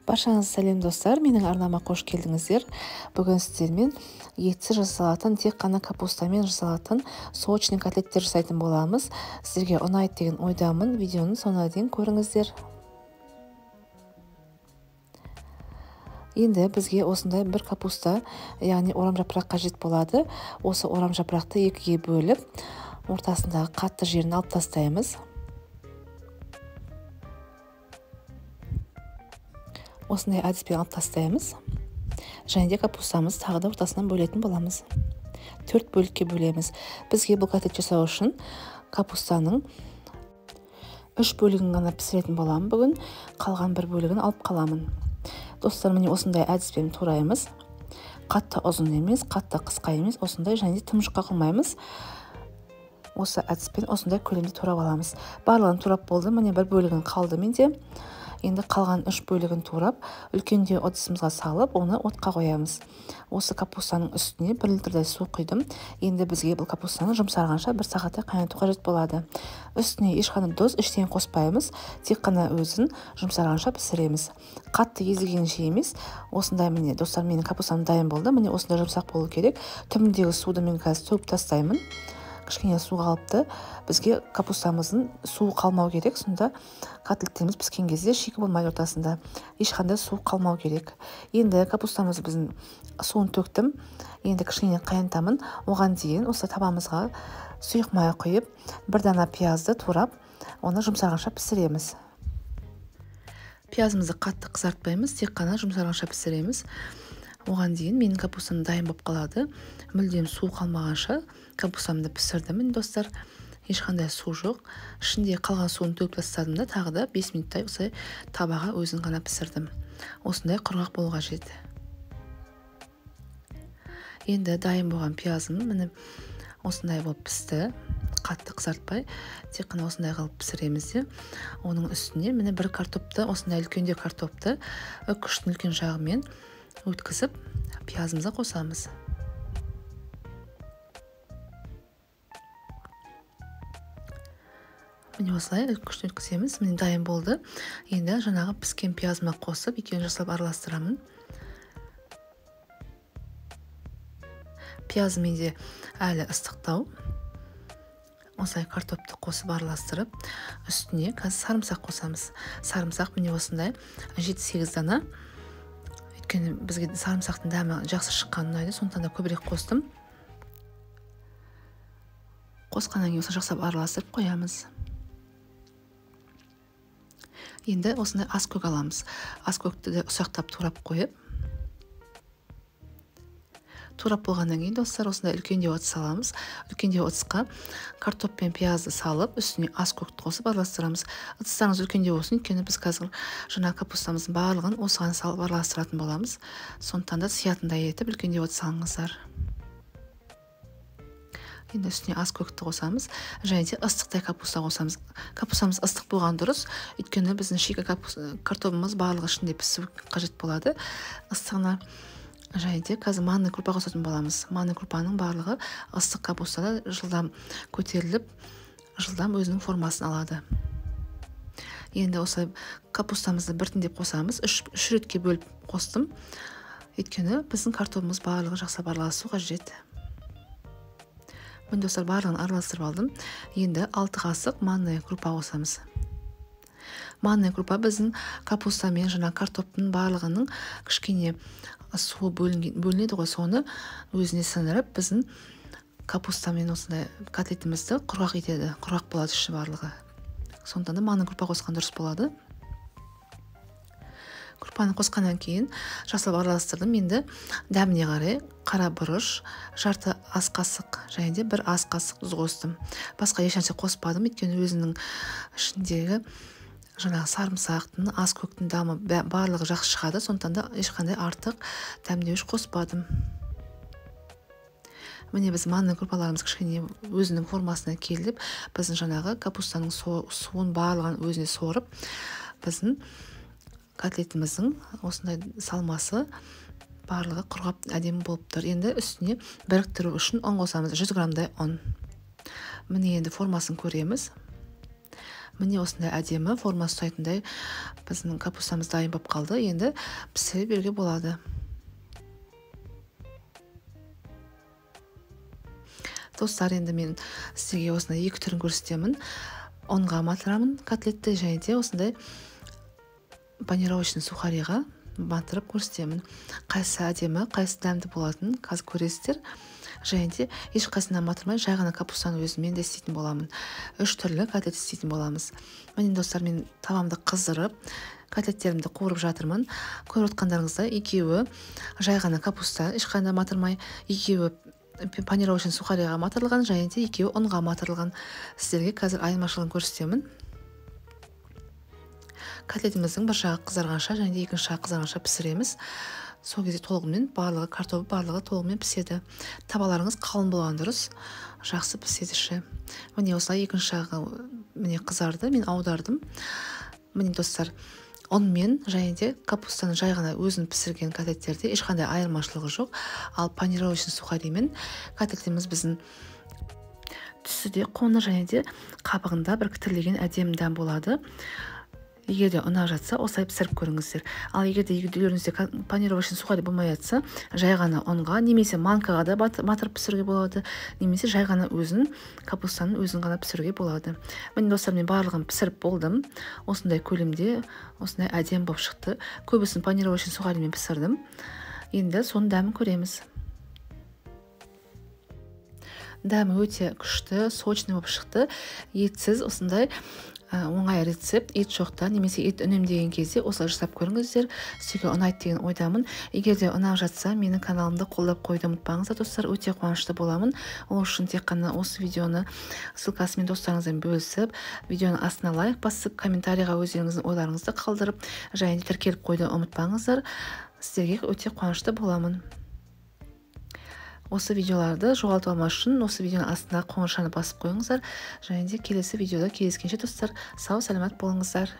Баршаңыз сәлем достар, менің арнама қош келдіңіздер. Бүгін сіздермен етсіз жасалатын, тек қана капустамен жасалатын сочный котлеттер жасайтын боламыз. Сіздерге ұнайды деген ойдамын. Видеоны соңына дейін көріңіздер. Енді бізге осындай бір капуста, яғни орам жапырақ қажет болады. Осы орам жапырақты екіге бөліп, ортасындағы қатты жерін алып тастаймыз. Осындай әдіспен алып тастаймыз. Және де капустамыз тағы да ортасынан бөлетін боламыз. 4 бөлікке бөлеміз. Бізге бұл котлет жасау үшін капустаның 3 бөлігін ғана пісіретін боламын бүгін. Қалған бір бөлігін алып қаламын. Достар, міне осындай әдіспен тураймыз. Қатты ұзын емес, қатты қысқа емес, осындай, және де тым жұқа қылмаймыз. Осы әдіспен осындай көлемде турап аламыз. Барлығын турап болды, міне бір бөлігін қалды менде. Енді қалған 3 бөлігін турап, үлкенде ыдысымызға салып, оны отқа қоямыз. Осы капустаның үстіне 1 литрдай су құйдым. Енді бізге бұл капустаны жұмсарғанша 1 сағаттай қайнату қажет болады. Үстіне ешқандай тұз, ештеңе қоспаймыз, тек қана өзін жұмсарғанша пісіреміз. Қатты езілгенше емес. Осындай, міне достар, менің капустам дайын болды. Міне осындай жұмсақ болу керек. Түбіндегі суды мен қазір төгіп тастаймын. Кішкене су қалыпты. Бізге капустамыздың суы қалмау керек. Сонда котлеттеріміз піскен кезде шикі болмайды ортасында. Ешқандай су қалмау керек. Енді капустамыз біздің суын төктім. Енді кішкене қайнатамын. Оған дейін осы табамызға сұйық май құйып, 1 дана пиязды турап, оны жұмсарғанша пісіреміз. Пиязымызды қатты қызартпаймыз, тек қана жұмсарғанша пісіреміз. Оған дейін менің капустам дайын болып қалады. Мүлдем су қалмағанша капустамды пісірдім, достар. Ешқандай су жоқ. Ішінде қалған суын төгіп тастадым да, тағы да 5 минуттай осылай табаға өзін ғана пісірдім. Осындай құрғақ болу қажет. Енді дайын болған пиязым міне осындай болып пісті. Қатты қызартпай, тек қана осындай қылып пісіреміз де. Оның үстіне міне бір картопты, осындай үлкенде картопты үккіштің үлкен жағымен өткізіп, пиязымызға қосамыз. Міне осылай үккіштен өткіземіз. Міне дайын болды. Енді жаңағы піскен пиязыма қосып, екеуін жасап араластырамын. Пиязы менде әлі ыстықтау. Осылай картопты қосып араластырып, үстіне қазір сарымсақ қосамыз. Сарымсақ міне осындай 7-8 дана. Өйткені бізге сарымсақтың дәмі жақсы шыққан ұнайды, сондықтан да көбірек қостым. Қосқаннан кейін осылай жақсап араластырып қоямыз. Енді осындай ас көк аламыз. Ас көкті де ұсақтап турап қойып, турап болғаннан кейін достар, осындай үлкенде отыз саламыз. Үлкенде отызға картоп пен пиязды салып, үстіне ас көкті қосып араластырамыз. Ыдыстарыңыз үлкенде болсын, өйткені біз қазір жаңа капустамыздың барлығын осыған салып араластыратын боламыз. Сондықтан да сиятындай етіп үлкенде отыз салыңыздар. Енді үстіне ас көкті қосамыз, және де ыстықтай капуста қосамыз. Капустамыз ыстық болған дұрыс, өйткені біздің шикі картопымыз барлығы ішінде пісу қажет болады. Ыстығына және де қазір манный крупа қосатын боламыз. Манный крупаның барлығы ыстық капустада жылдам көтеріліп, жылдам өзінің формасын алады. Енді осы капустамызды біртіндеп қосамыз. 3 ретке бөліп қостым. Өйткені біздің картопымыз барлығы жақсап араласу қажет. Мен достар барлығын араластырып алдым. Енді 6 қасық манный крупа қосамыз. Манный крупа біздің капуста мен жаңа картоптың барлығының кішкене суы бөлінеді ғой, соны өзіне сіңіріп, біздің капуста мен осындай котлетімізді құрғақ етеді. Құрғақ болады іші барлығы. Сондықтан да манный крупа қосқан дұрыс болады. Крупаны қосқаннан кейін жасап араластырдым. Енді дәміне қарай қара бұрыш, жарты ас қасық және де 1 ас қасық тұз қостым. Басқа ешнәрсе қоспадым, өйткені өзінің ішіндегі жаңағы сарымсақтың, ас көктің дәмі барлығы жақсы шығады. Сондықтан да ешқандай артық дәмдеуіш қоспадым. Міне біз манный крупаларымыз кішкене өзінің формасына келіп, біздің жаңағы капустаның суын барлығын өзіне сорып, біздің котлетіміздің осындай салмасы барлығы құрғап әдемі болып тұр. Енді үстіне біріктіру үшін ұн қосамыз, 100 граммдай ұн. Міне енді формасын көреміз. Міне осындай әдемі форма ұстайтындай біздің капустамыз дайын болып қалды. Енді пісіре беруге болады. Достар, енді мен сізге осындай екі түрін көрсетемін. Ұнға матырамын котлетті, және де осындай панировочный сухариға батырып көрсетемін. Қайсы әдемі, қайсы дәмді болатын қазір көресіздер. Және де ешқайсына матырмай, жай ғана капустаны өзімен де істейтін боламын. 3 түрлі котлет істейтін боламыз. Міне достар, мен тавамды қыздырып, котлеттерімді қуырып жатырмын. Көріп отқандарыңызда екеуі жай ғана капуста, ешқайда матырмай, екеуі панировочный сухариға матырылған, және де екеуі ұнға матырылған. Сіздерге қазір айырмашылығын көрсетемін. Котлетіміздің бір жағы қызарғанша, және де екінші жағы қызарғанша пісіреміз. Сол кезде толығымен барлығы, картобы барлығы толығымен піседі. Табаларыңыз қалың болған дұрыс, жақсы піседі. Міне осылай екінші жағы міне қызарды, мен аудардым. Міне достар, ұнмен және де капустаны жай ғана өзін пісірген котлеттерде ешқандай айырмашылығы жоқ. Ал панировочный сухаримен котлетіміз біздің түсі де қоңыр, және де қабығында бір кітірлеген әдемі дәм болады. Егер де ұнап жатса, осылай пісіріп көріңіздер. Ал егер де үйлеріңізде панировочный сухари болмай жатса, жай ғана ұнға немесе манкаға да матырып пісіруге болады, немесе жай ғана өзін, капустаның өзін ғана пісіруге болады. Міне достар, мен барлығын пісіріп болдым. Осындай көлемде, осындай әдемі болып шықты. Көбісін панировочный сухаримен пісірдім. Енді соның дәмін көреміз. Дәмі өте күшті, сочный болып шықты. Етсіз осындай оңай рецепт, ет жоқта немесе ет үнемдеген кезде осылай жасап көріңіздер. Сізге ұнайды деген ойдамын. Егер де ұнап жатса, менің каналымды қолдап қойды ұмытпаңыздар достар, өте қуанышты боламын. Ол үшін тек қана осы видеоны ссылкасымен достарыңызбен бөлісіп, видеоның астына лайк басып, комментарийға өздеріңіздің ойларыңызды қалдырып, және де тіркеліп қойды ұмытпаңыздар. Сіздерге өте қуанышты боламын. Осы видеоларды жоғалтып алмас үшін осы видеоның астына қоңыршаны басып қойыңыздар. Және де келесі видеода кездескенше достар, сау саламат болыңыздар.